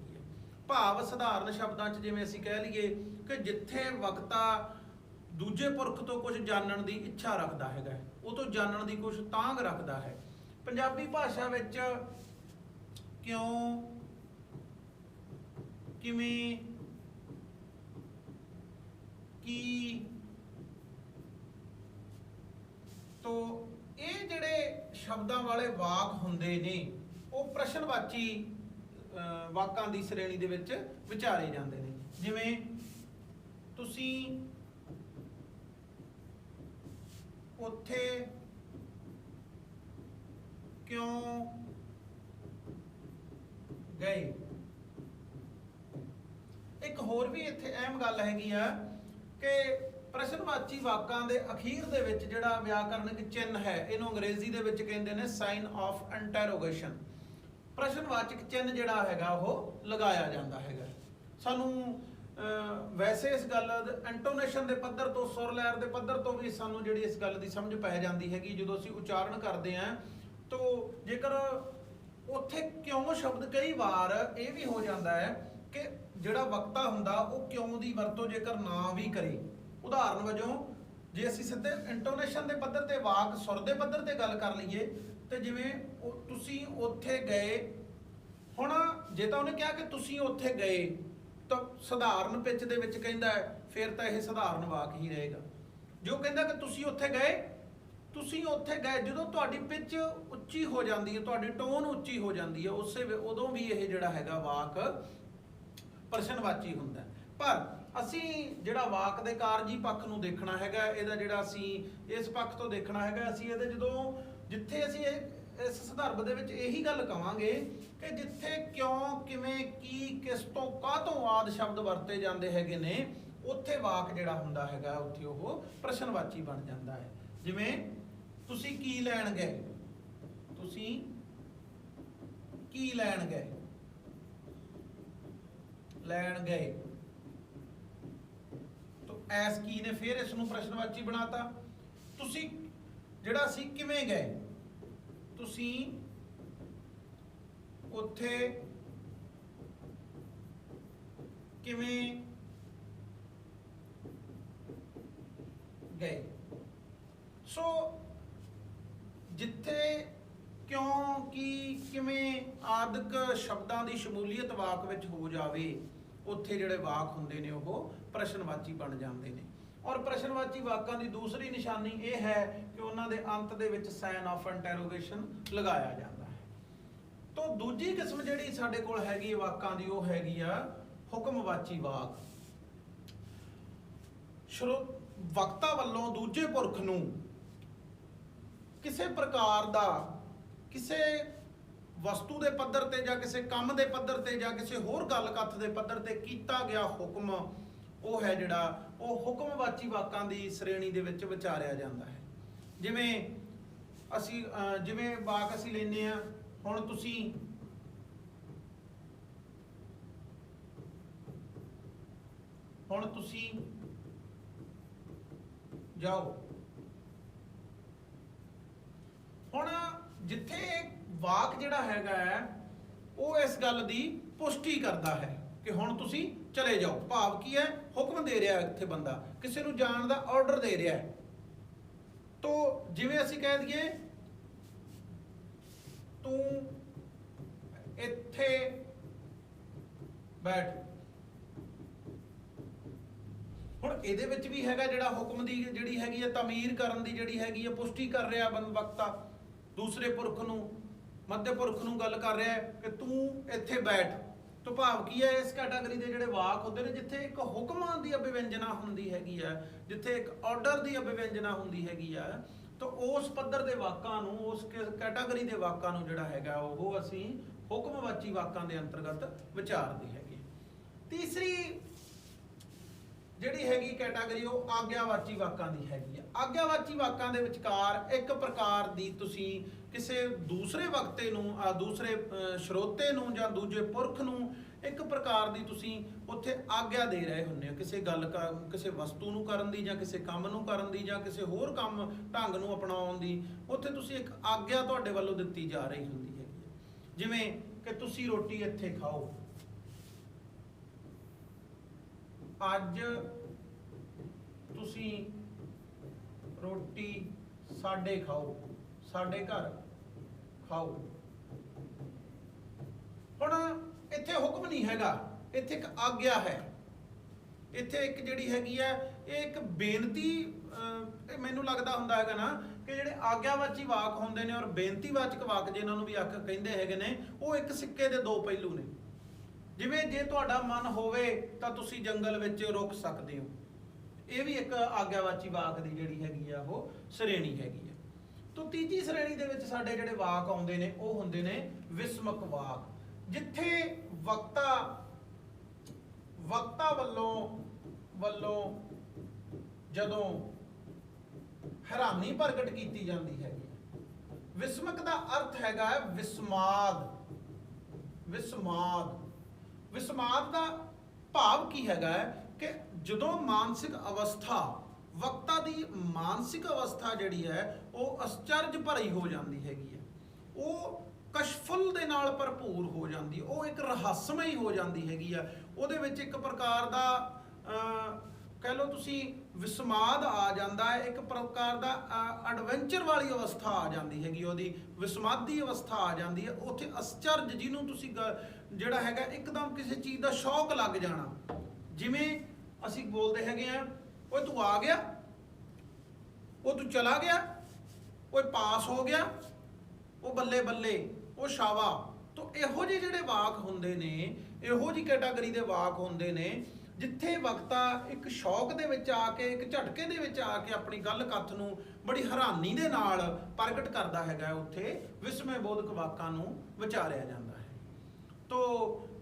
भाव सधारण शब्दां च जिवें असीं कह लईए कि जिथे वक्ता दूजे पुरख तो कुछ जानण की इच्छा रखता है, वो तो जानण की कुछ तांग रखता है। पंजाबी भाषा विच क्यों, किवें, की, तो ये जिहड़े शब्दां वाले वाक हुंदे ने वो प्रश्नवाची वाकां दी श्रेणी दे विच विचारे जांदे ने। जिवें तुसीं उत्थे क्यों गए। एक होर भी इत्थे अहम गल हैगी आ कि प्रश्नवाची वाकां दे अखीर दे विच जिहड़ा व्याकरणिक चिन्ह है इहनूं अंग्रेजी दे विच कहिंदे ने साइन ऑफ इंटरोगेशन। प्रश्नवाचक चिन्ह जिहड़ा हैगा वो लगाया जाता है। सानू ਵੈਸੇ ਇਸ ਗੱਲ ਇੰਟੋਨੇਸ਼ਨ ਦੇ ਪੱਧਰ ਤੋਂ, ਸੁਰ ਲਹਿਰ ਦੇ ਪੱਧਰ ਤੋਂ ਵੀ ਸਾਨੂੰ ਜਿਹੜੀ ਇਸ ਗੱਲ ਦੀ ਸਮਝ ਪੈ ਜਾਂਦੀ ਹੈਗੀ ਜਦੋਂ ਅਸੀਂ ਉਚਾਰਨ ਕਰਦੇ ਹਾਂ। ਤਾਂ ਜੇਕਰ ਉੱਥੇ ਕਿਉਂ ਸ਼ਬਦ, ਕਈ ਵਾਰ ਇਹ ਵੀ ਹੋ ਜਾਂਦਾ ਹੈ ਕਿ ਜਿਹੜਾ ਵਕਤਾ ਹੁੰਦਾ ਉਹ ਕਿਉਂ ਦੀ ਵਰਤੋਂ ਜੇਕਰ ਨਾ ਵੀ ਕਰੇ। ਉਦਾਹਰਨ ਵਜੋਂ ਜੇ ਅਸੀਂ ਸਿੱਧੇ ਇੰਟੋਨੇਸ਼ਨ ਦੇ ਪੱਧਰ ਤੇ, ਵਾਕ ਸੁਰ ਦੇ ਪੱਧਰ ਤੇ ਗੱਲ ਕਰ ਲਈਏ, ਤੇ ਜਿਵੇਂ ਤੁਸੀਂ ਉੱਥੇ ਗਏ, ਹੁਣ ਜੇ ਤਾਂ ਉਹਨੇ ਕਿਹਾ ਕਿ ਤੁਸੀਂ ਉੱਥੇ ਗਏ ਤਾਂ ਸਧਾਰਨ ਪਿੱਚ ਦੇ ਵਿੱਚ ਕਹਿੰਦਾ ਹੈ, ਫਿਰ ਤਾਂ ਇਹ ਸਧਾਰਨ ਵਾਕ ਹੀ ਰਹੇਗਾ। ਜੋ ਕਹਿੰਦਾ ਕਿ ਤੁਸੀਂ ਉੱਥੇ ਗਏ, ਤੁਸੀਂ ਉੱਥੇ ਗਏ, ਜਦੋਂ ਤੁਹਾਡੀ ਪਿੱਚ ਉੱਚੀ ਹੋ ਜਾਂਦੀ ਹੈ, ਤੁਹਾਡੀ ਟੋਨ ਉੱਚੀ ਹੋ ਜਾਂਦੀ ਹੈ, ਉਦੋਂ ਵੀ ਇਹ ਜਿਹੜਾ ਹੈਗਾ ਵਾਕ ਪ੍ਰਸ਼ਨਵਾਚੀ ਹੁੰਦਾ। ਪਰ ਅਸੀਂ ਜਿਹੜਾ ਵਾਕ ਦੇ ਕਾਰਜੀ ਪੱਖ ਨੂੰ ਦੇਖਣਾ ਹੈਗਾ, ਇਹਦਾ ਜਿਹੜਾ ਅਸੀਂ ਇਸ ਪੱਖ ਤੋਂ ਦੇਖਣਾ ਹੈਗਾ, ਅਸੀਂ ਇਹਦੇ ਜਿੱਥੇ ਅਸੀਂ ਇਸ ਸੰਦਰਭ ਦੇ ਵਿੱਚ ਇਹੀ ਗੱਲ ਕਵਾਂਗੇ ਕਿ ਜਿੱਥੇ ਕਿਉਂ, ਕਿਵੇਂ, ਕੀ, ਕਿਸ ਤੋਂ, ਕਾਹਤੋਂ ਆਦਿ ਸ਼ਬਦ ਵਰਤੇ ਜਾਂਦੇ ਹੈਗੇ ਨੇ, ਉੱਥੇ ਵਾਕ ਜਿਹੜਾ ਹੁੰਦਾ ਹੈਗਾ ਉੱਥੇ ਉਹ ਪ੍ਰਸ਼ਨਵਾਚੀ ਬਣ ਜਾਂਦਾ ਹੈ। ਜਿਵੇਂ ਤੁਸੀਂ ਕੀ ਲੈਣ ਗਏ, ਤੁਸੀਂ ਕੀ ਲੈਣ ਗਏ, ਲੈਣ ਗਏ, ਐਸ ਕੀ ਨੇ ਫਿਰ ਇਸ ਨੂੰ ਪ੍ਰਸ਼ਨਵਾਚੀ ਬਣਾਤਾ। ਤੁਸੀਂ ਜਿਹੜਾ ਸੀ ਕਿਵੇਂ ਗਏ, ਤੁਸੀਂ ਉੱਥੇ ਕਿਵੇਂ ਗਏ। ਸੋ ਜਿੱਥੇ ਕਿਉਂ, ਕੀ, ਕਿਵੇਂ ਆਦਿਕ ਸ਼ਬਦਾਂ ਦੀ ਸ਼ਮੂਲੀਅਤ ਵਾਕ ਵਿੱਚ ਹੋ ਜਾਵੇ, ਉੱਥੇ ਜਿਹੜੇ ਵਾਕ ਹੁੰਦੇ ਨੇ ਉਹ ਪ੍ਰਸ਼ਨਵਾਚੀ ਬਣ ਜਾਂਦੇ ਨੇ। ਔਰ ਪ੍ਰਸ਼ਨਵਾਚੀ ਵਾਕਾਂ ਦੀ ਦੂਸਰੀ ਨਿਸ਼ਾਨੀ ਇਹ ਹੈ ਕਿ ਉਹਨਾਂ ਦੇ ਅੰਤ ਦੇ ਵਿੱਚ ਸਾਈਨ ਆਫ ਇੰਟਰੋਗੇਸ਼ਨ ਲਗਾਇਆ ਜਾਂਦਾ ਹੈ। ਤੋਂ ਦੂਜੀ ਕਿਸਮ ਜਿਹੜੀ ਸਾਡੇ ਕੋਲ ਹੈਗੀ ਵਾਕਾਂ ਦੀ, ਉਹ ਹੈਗੀ ਆ ਹੁਕਮਵਾਚੀ ਵਾਕ। ਵਕਤਾ ਵੱਲੋਂ ਦੂਜੇ ਪੁਰਖ ਨੂੰ ਕਿਸੇ ਪ੍ਰਕਾਰ ਦਾ, ਕਿਸੇ ਵਸਤੂ ਦੇ ਪੱਧਰ ਤੇ ਜਾਂ ਕਿਸੇ ਕੰਮ ਦੇ ਪੱਧਰ ਤੇ ਜਾਂ ਕਿਸੇ ਹੋਰ ਗੱਲ ਕਥ ਦੇ ਪੱਧਰ ਤੇ ਕੀਤਾ ਗਿਆ ਹੁਕਮ, ਉਹ ਹੈ ਜਿਹੜਾ ਉਹ ਹੁਕਮਵਾਚੀ ਵਾਕਾਂ ਦੀ ਸ਼੍ਰੇਣੀ ਦੇ ਵਿੱਚ ਵਿਚਾਰਿਆ ਜਾਂਦਾ ਹੈ। ਜਿਵੇਂ ਵਾਕ ਅਸੀਂ ਲੈਂਦੇ ਆ, ਹੁਣ ਤੁਸੀਂ ਜਾਓ। ਹੁਣ ਜਿੱਥੇ ਵਾਕ ਜਿਹੜਾ ਹੈਗਾ ਹੈ ਉਹ ਇਸ ਗੱਲ ਦੀ ਪੁਸ਼ਟੀ ਕਰਦਾ ਹੈ ਕਿ ਹੁਣ ਤੁਸੀਂ ਚਲੇ ਜਾਓ। ਭਾਵ ਕੀ ਹੈ, ਹੁਕਮ ਦੇ ਰਿਹਾ ਇੱਥੇ ਬੰਦਾ, ਕਿਸੇ ਨੂੰ ਜਾਣ ਦਾ ਆਰਡਰ ਦੇ ਰਿਹਾ ਹੈ। ਤੋ ਜਿਵੇਂ ਅਸੀਂ ਕਹਿ ਦਈਏ ਤੂੰ ਇੱਥੇ ਬੈਠ। ਹੁਣ ਇਹਦੇ ਵਿੱਚ ਵੀ ਹੈਗਾ ਜਿਹੜਾ ਹੁਕਮ ਦੀ ਜਿਹੜੀ ਹੈਗੀ ਹੈ ਤਾਮੀਰ ਕਰਨ ਦੀ ਜਿਹੜੀ ਹੈਗੀ ਹੈ, ਪੁਸ਼ਟੀ ਕਰ ਰਿਹਾ ਵਕਤਾ ਦੂਸਰੇ ਪੁਰਖ ਨੂੰ, ਮੱਧ ਪੁਰਖ ਨੂੰ ਗੱਲ ਕਰ ਰਿਹਾ ਹੈ ਕਿ ਤੂੰ ਇੱਥੇ ਬੈਠ। ਤੋਂ ਭਾਵ ਕੀ ਹੈ, ਇਸ ਕੈਟਾਗਰੀ ਦੇ ਜਿਹੜੇ ਵਾਕ ਹੁੰਦੇ ਨੇ ਜਿੱਥੇ ਇੱਕ ਹੁਕਮਾਂ ਦੀ ਅਭਿਵਿਅੰਜਨਾ ਹੁੰਦੀ ਹੈਗੀ ਹੈ, ਜਿੱਥੇ ਇੱਕ ਆਰਡਰ ਦੀ ਅਭਿਵਿਅੰਜਨਾ ਹੁੰਦੀ ਹੈਗੀ ਆ, ਤਾਂ ਉਸ ਪੱਧਰ ਦੇ ਵਾਕਾਂ ਨੂੰ, ਉਸ ਕੈਟਾਗਰੀ ਦੇ ਵਾਕਾਂ ਨੂੰ ਜਿਹੜਾ ਹੈਗਾ ਉਹ ਅਸੀਂ ਹੁਕਮਵਾਚੀ ਵਾਕਾਂ ਦੇ ਅੰਤਰਗਤ ਵਿਚਾਰਦੇ ਹੈਗੇ। ਤੀਸਰੀ ਜਿਹੜੀ ਹੈਗੀ ਕੈਟਾਗਰੀ ਉਹ ਆਗਿਆਵਾਚੀ ਵਾਕਾਂ ਦੀ ਹੈਗੀ ਆ। ਆਗਿਆਵਾਚੀ ਵਾਕਾਂ ਦੇ ਵਿਚਕਾਰ ਇੱਕ ਪ੍ਰਕਾਰ ਦੀ ਤੁਸੀਂ ਕਿਸੇ ਦੂਸਰੇ ਵਕਤੇ ਨੂੰ, ਦੂਸਰੇ ਸਰੋਤੇ ਨੂੰ ਜਾਂ ਦੂਜੇ ਪੁਰਖ ਨੂੰ ਇੱਕ ਪ੍ਰਕਾਰ ਦੀ ਤੁਸੀਂ ਉੱਥੇ ਆਗਿਆ ਦੇ ਰਹੇ ਹੁੰਦੇ ਹੋ, ਕਿਸੇ ਗੱਲ, ਕਿਸੇ ਵਸਤੂ ਨੂੰ ਕਰਨ ਦੀ ਜਾਂ ਕਿਸੇ ਕੰਮ ਨੂੰ ਕਰਨ ਦੀ ਜਾਂ ਕਿਸੇ ਹੋਰ ਕੰਮ ਢੰਗ ਨੂੰ ਅਪਣਾਉਣ ਦੀ, ਉੱਥੇ ਤੁਸੀਂ ਇੱਕ ਆਗਿਆ ਤੁਹਾਡੇ ਵੱਲੋਂ ਦਿੱਤੀ ਜਾ ਰਹੀ ਹੁੰਦੀ ਹੈਗੀ। ਜਿਵੇਂ ਕਿ ਤੁਸੀਂ ਰੋਟੀ ਇੱਥੇ ਖਾਓ, ਅੱਜ ਤੁਸੀਂ ਰੋਟੀ ਸਾਡੇ ਖਾਓ, ਸਾਡੇ ਘਰ ਖਾਓ। ਹੁਣ ਇੱਥੇ ਹੁਕਮ ਨਹੀਂ ਹੈਗਾ, ਇੱਥੇ ਇੱਕ ਆਗਿਆ ਹੈ। ਇੱਥੇ ਇੱਕ ਜਿਹੜੀ ਹੈਗੀ ਆ ਇਹ ਇੱਕ ਬੇਨਤੀ, ਮੈਨੂੰ ਲੱਗਦਾ ਹੁੰਦਾ ਹੈਗਾ ਨਾ ਕਿ ਜਿਹੜੇ ਆਗਿਆਵਾਚੀ ਵਾਕ ਹੁੰਦੇ ਨੇ ਔਰ ਬੇਨਤੀਵਾਚਕ ਵਾਕ ਜਿਹਨਾਂ ਨੂੰ ਵੀ ਕਹਿੰਦੇ ਹੈਗੇ ਨੇ, ਉਹ ਇੱਕ ਸਿੱਕੇ ਦੇ ਦੋ ਪਹਿਲੂ ਨੇ। ਜਿਵੇਂ ਜੇ ਤੁਹਾਡਾ ਮਨ ਹੋਵੇ ਤਾਂ ਤੁਸੀਂ ਜੰਗਲ ਵਿੱਚ ਰੁਕ ਸਕਦੇ ਹੋ, ਇਹ ਵੀ ਇੱਕ ਆਗਿਆਵਾਚੀ ਵਾਕ ਦੀ ਜਿਹੜੀ ਹੈਗੀ ਆ ਉਹ ਸ਼੍ਰੇਣੀ ਹੈਗੀ ਆ। ਤੋਂ ਤੀਜੀ ਸ਼੍ਰੇਣੀ ਦੇ ਵਿੱਚ ਸਾਡੇ ਜਿਹੜੇ ਵਾਕ ਆਉਂਦੇ ਨੇ ਉਹ ਹੁੰਦੇ ਨੇ ਵਿਸਮਕ ਵਾਕ, ਜਿੱਥੇ ਵਕਤਾ ਵੱਲੋਂ ਜਦੋਂ ਹੈਰਾਨੀ ਪ੍ਰਗਟ ਕੀਤੀ ਜਾਂਦੀ ਹੈਗੀ। ਵਿਸਮਕ ਦਾ ਅਰਥ ਹੈਗਾ ਵਿਸਮਾਦ। ਵਿਸਮਾਦ ਦਾ ਭਾਵ ਕੀ ਹੈਗਾ ਕਿ ਜਦੋਂ ਮਾਨਸਿਕ ਅਵਸਥਾ ਵਕਤਾ ਦੀ ਮਾਨਸਿਕ ਅਵਸਥਾ ਜਿਹੜੀ ਹੈ ਉਹ ਅਸਚਰਜ ਭਰੀ ਹੋ ਜਾਂਦੀ ਹੈਗੀ ਹੈ, ਉਹ ਕਸ਼ਫੁਲ ਦੇ ਨਾਲ ਭਰਪੂਰ ਹੋ ਜਾਂਦੀ, ਉਹ ਇੱਕ ਰਹੱਸਮਈ ਹੋ ਜਾਂਦੀ ਹੈਗੀ ਆ। ਉਹਦੇ ਵਿੱਚ ਇੱਕ ਪ੍ਰਕਾਰ ਦਾ ਕਹਿ ਲਓ ਤੁਸੀਂ ਵਿਸਮਾਦ ਆ ਜਾਂਦਾ ਹੈ, ਇੱਕ ਪ੍ਰਕਾਰ ਦਾ ਐਡਵੈਂਚਰ ਵਾਲੀ ਅਵਸਥਾ ਆ ਜਾਂਦੀ ਹੈਗੀ, ਉਹਦੀ ਵਿਸਮਾਦੀ ਅਵਸਥਾ ਆ ਜਾਂਦੀ ਹੈ। ਉੱਥੇ ਅਸਚਰਜ ਜਿਹਨੂੰ ਤੁਸੀਂ ਜਿਹੜਾ ਹੈਗਾ ਇੱਕਦਮ ਕਿਸੇ ਚੀਜ਼ ਦਾ ਸ਼ੌਕ ਲੱਗ ਜਾਣਾ, ਜਿਵੇਂ ਅਸੀਂ ਬੋਲਦੇ ਹੈਗੇ ਆ, ਓਏ ਤੂੰ ਆ ਗਿਆ, ਉਹ ਤੂੰ ਚਲਾ ਗਿਆ, ਓਏ ਪਾਸ ਹੋ ਗਿਆ, ਉਹ ਬੱਲੇ ਬੱਲੇ, ਉਹ ਸ਼ਾਵਾ। ਤੋ ਇਹੋ ਜਿਹੇ ਜਿਹੜੇ ਵਾਕ ਹੁੰਦੇ ਨੇ, ਇਹੋ ਜਿਹੀ ਕੈਟਾਗਰੀ ਦੇ ਵਾਕ ਹੁੰਦੇ ਨੇ ਜਿੱਥੇ ਵਕਤਾ ਇੱਕ ਸ਼ੌਕ ਦੇ ਵਿੱਚ ਆ ਕੇ, ਇੱਕ ਝਟਕੇ ਦੇ ਵਿੱਚ ਆ ਕੇ ਆਪਣੀ ਗੱਲ ਕਥ ਨੂੰ ਬੜੀ ਹੈਰਾਨੀ ਦੇ ਨਾਲ ਪ੍ਰਗਟ ਕਰਦਾ ਹੈਗਾ, ਉੱਥੇ ਵਿਸਮੈ ਬੋਧਕ ਵਾਕਾਂ ਨੂੰ ਵਿਚਾਰਿਆ ਜਾਂਦਾ ਹੈ। ਤੋ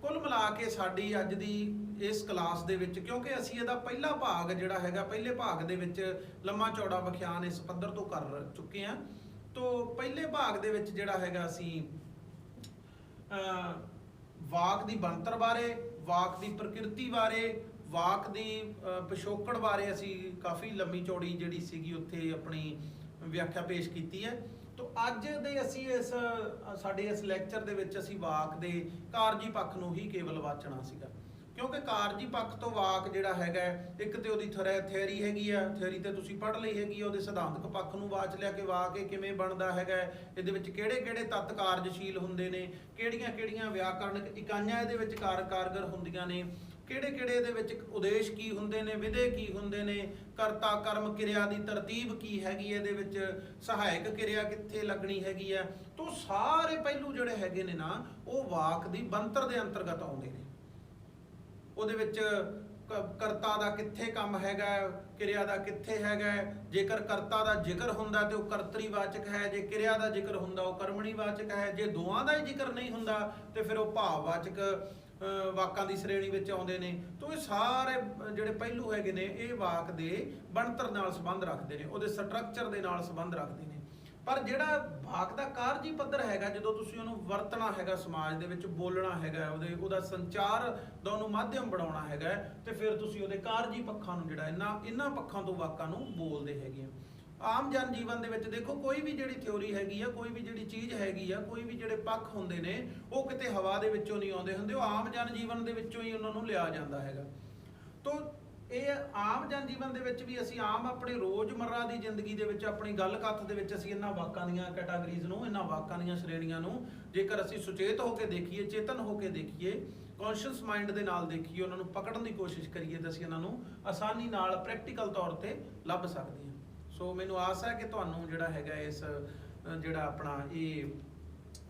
ਕੁੱਲ ਮਿਲਾ ਕੇ ਸਾਡੀ ਅੱਜ ਦੀ ਇਸ ਕਲਾਸ ਦੇ ਵਿੱਚ, ਕਿਉਂਕਿ ਅਸੀਂ ਇਹਦਾ ਪਹਿਲਾ ਭਾਗ ਜਿਹੜਾ ਹੈਗਾ, ਪਹਿਲੇ ਭਾਗ ਦੇ ਵਿੱਚ ਲੰਮਾ ਚੌੜਾ ਵਿਖਿਆਨ ਇਸ ਪੱਧਰ ਤੋਂ ਕਰ ਚੁੱਕੇ ਹਾਂ। ਤੋ ਪਹਿਲੇ ਭਾਗ ਦੇ ਵਿੱਚ ਜਿਹੜਾ ਹੈਗਾ ਅਸੀਂ ਵਾਕ ਦੀ ਬਣਤਰ ਬਾਰੇ, ਵਾਕ ਦੀ ਪ੍ਰਕਿਰਤੀ ਬਾਰੇ, ਵਾਕ ਦੀ ਪਿਛੋਕੜ ਬਾਰੇ ਅਸੀਂ ਕਾਫੀ ਲੰਮੀ ਚੌੜੀ ਜਿਹੜੀ ਸੀਗੀ ਉੱਥੇ ਆਪਣੀ ਵਿਆਖਿਆ ਪੇਸ਼ ਕੀਤੀ ਹੈ। ਤੋ ਅੱਜ ਦੇ ਅਸੀਂ ਸਾਡੇ ਇਸ ਲੈਕਚਰ ਦੇ ਵਿੱਚ ਅਸੀਂ ਵਾਕ ਦੇ ਕਾਰਜੀ ਪੱਖ ਨੂੰ ਹੀ ਕੇਵਲ ਵਾਚਣਾ ਸੀਗਾ, ਕਿਉਂਕਿ ਕਾਰਜੀ ਪੱਖ ਤੋਂ ਵਾਕ ਜਿਹੜਾ ਹੈਗਾ, ਇੱਕ ਤੇ ਉਹਦੀ ਥਿਉਰੀ ਹੈਗੀ ਆ, ਥਿਉਰੀ ਤੇ ਤੁਸੀਂ ਪੜ੍ਹ ਲਈ ਹੈਗੀ, ਉਹਦੇ ਸਿਧਾਂਤਕ ਪੱਖ ਨੂੰ ਵਾਚ ਲਿਆ ਕਿ ਵਾਕ ਇਹ ਕਿਵੇਂ ਬਣਦਾ ਹੈਗਾ, ਇਹਦੇ ਵਿੱਚ ਕਿਹੜੇ ਕਿਹੜੇ ਤੱਤ ਕਾਰਜਸ਼ੀਲ ਹੁੰਦੇ ਨੇ, ਕਿਹੜੀਆਂ ਕਿਹੜੀਆਂ ਵਿਆਕਰਣਿਕ ਇਕਾਈਆਂ ਇਹਦੇ ਵਿੱਚ ਕਾਰਗਰ ਹੁੰਦੀਆਂ ਨੇ, ਕਿਹੜੇ ਕਿਹੜੇ ਇਹਦੇ ਵਿੱਚ ਉਦੇਸ਼ ਕੀ ਹੁੰਦੇ ਨੇ, ਵਿਧੇ ਕੀ ਹੁੰਦੇ ਨੇ, ਕਰਤਾ ਕਰਮ ਕਿਰਿਆ ਦੀ ਤਰਤੀਬ ਕੀ ਹੈਗੀ, ਇਹਦੇ ਵਿੱਚ ਸਹਾਇਕ ਕਿਰਿਆ ਕਿੱਥੇ ਲੱਗਣੀ ਹੈਗੀ ਆ। ਤੋਂ ਸਾਰੇ ਪਹਿਲੂ ਜਿਹੜੇ ਹੈਗੇ ਨੇ ਨਾ, ਉਹ ਵਾਕ ਦੀ ਬਣਤਰ ਦੇ ਅੰਤਰਗਤ ਆਉਂਦੇ ਨੇ। ਉਹਦੇ ਵਿੱਚ ਕਰਤਾ ਦਾ ਕਿੱਥੇ ਕੰਮ ਹੈਗਾ, ਕਿਰਿਆ ਦਾ ਕਿੱਥੇ ਹੈਗਾ। ਜੇਕਰ ਕਰਤਾ ਦਾ ਜ਼ਿਕਰ ਹੁੰਦਾ ਤੇ ਉਹ ਕਰਤਰੀ ਵਾਚਕ ਹੈ, ਜੇ ਕਿਰਿਆ ਦਾ ਜ਼ਿਕਰ ਹੁੰਦਾ ਉਹ ਕਰਮਣੀ ਵਾਚਕ ਹੈ, ਜੇ ਦੋਵਾਂ ਦਾ ਹੀ ਜ਼ਿਕਰ ਨਹੀਂ ਹੁੰਦਾ ਤੇ ਫਿਰ ਉਹ ਭਾਵ ਵਾਚਕ ਵਾਕਾਂ ਦੀ ਸ਼੍ਰੇਣੀ ਵਿੱਚ ਆਉਂਦੇ ਨੇ। ਤਾਂ ਇਹ ਸਾਰੇ ਜਿਹੜੇ ਪਹਿਲੂ ਹੈਗੇ ਨੇ, ਇਹ ਵਾਕ ਦੇ ਬਣਤਰ ਨਾਲ ਸੰਬੰਧ ਰੱਖਦੇ ਨੇ, ਉਹਦੇ ਸਟਰਕਚਰ ਦੇ ਨਾਲ ਸੰਬੰਧ ਰੱਖਦੇ ਨੇ। ਪਰ ਜਿਹੜਾ ਵਾਕ ਦਾ ਕਾਰਜੀ ਪੱਧਰ ਹੈਗਾ, ਜਦੋਂ ਤੁਸੀਂ ਉਹਨੂੰ ਵਰਤਣਾ ਹੈਗਾ, ਸਮਾਜ ਦੇ ਵਿੱਚ ਬੋਲਣਾ ਹੈਗਾ, ਉਹਦਾ ਸੰਚਾਰ ਦਾ ਉਹਨੂੰ ਮਾਧਿਅਮ ਬਣਾਉਣਾ ਹੈਗਾ, ਤੇ ਫਿਰ ਤੁਸੀਂ ਉਹਦੇ ਕਾਰਜੀ ਪੱਖਾਂ ਨੂੰ ਜਿਹੜਾ ਇਹਨਾਂ ਪੱਖਾਂ ਤੋਂ ਵਾਕਾਂ ਨੂੰ ਬੋਲਦੇ ਹੈਗੇ ਆ। ਆਮ ਜਨ ਜੀਵਨ ਦੇ ਵਿੱਚ ਦੇਖੋ, ਕੋਈ ਵੀ ਜਿਹੜੀ ਥਿਉਰੀ ਹੈਗੀ ਆ, ਕੋਈ ਵੀ ਜਿਹੜੀ ਚੀਜ਼ ਹੈਗੀ ਆ, ਕੋਈ ਵੀ ਜਿਹੜੇ ਪੱਖ ਹੁੰਦੇ ਨੇ, ਉਹ ਕਿਤੇ ਹਵਾ ਦੇ ਵਿੱਚੋਂ ਨਹੀਂ ਆਉਂਦੇ ਹੁੰਦੇ, ਉਹ ਆਮ ਜਨ ਜੀਵਨ ਦੇ ਵਿੱਚੋਂ ਹੀ ਉਹਨਾਂ ਨੂੰ ਲਿਆ ਜਾਂਦਾ ਹੈਗਾ। ਤੋ ਇਹ ਆਮ ਜਨ ਜੀਵਨ ਦੇ ਵਿੱਚ ਵੀ ਅਸੀਂ ਆਮ ਆਪਣੇ ਰੋਜ਼ਮर्रा ਦੀ ਜ਼ਿੰਦਗੀ ਦੇ ਵਿੱਚ, ਆਪਣੀ ਗੱਲ ਕਥ ਦੇ ਵਿੱਚ ਅਸੀਂ ਇਹਨਾਂ ਵਾਕਾਂ ਦੀਆਂ ਕੈਟਾਗਰੀਜ਼ ਨੂੰ, ਇਹਨਾਂ ਵਾਕਾਂ ਦੀਆਂ ਸ਼੍ਰੇਣੀਆਂ ਨੂੰ ਜੇਕਰ ਅਸੀਂ ਸੁਚੇਤ ਹੋ ਕੇ ਦੇਖੀਏ, ਚੇਤਨ ਹੋ ਕੇ ਦੇਖੀਏ, ਕੌਨਸ਼ੀਅਸ ਮਾਈਂਡ ਦੇ ਨਾਲ ਦੇਖੀਏ, ਉਹਨਾਂ ਨੂੰ ਪਕੜਨ ਦੀ ਕੋਸ਼ਿਸ਼ ਕਰੀਏ, ਤਾਂ ਅਸੀਂ ਇਹਨਾਂ ਨੂੰ ਆਸਾਨੀ ਨਾਲ ਪ੍ਰੈਕਟੀਕਲ ਤੌਰ ਤੇ ਲੱਭ ਸਕਦੇ ਹਾਂ। ਸੋ ਮੈਨੂੰ ਆਸ ਹੈ ਕਿ ਤੁਹਾਨੂੰ ਜਿਹੜਾ ਹੈਗਾ ਇਸ ਜਿਹੜਾ ਆਪਣਾ ਇਹ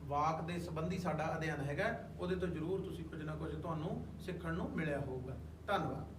ਵਾਕ ਦੇ ਸੰਬੰਧੀ ਸਾਡਾ ਅਧਿਐਨ ਹੈਗਾ, ਉਹਦੇ ਤੋਂ ਜ਼ਰੂਰ ਤੁਸੀਂ ਕੁਝ ਨਾ ਕੁਝ ਤੁਹਾਨੂੰ ਸਿੱਖਣ ਨੂੰ ਮਿਲਿਆ ਹੋਊਗਾ। ਧੰਨਵਾਦ।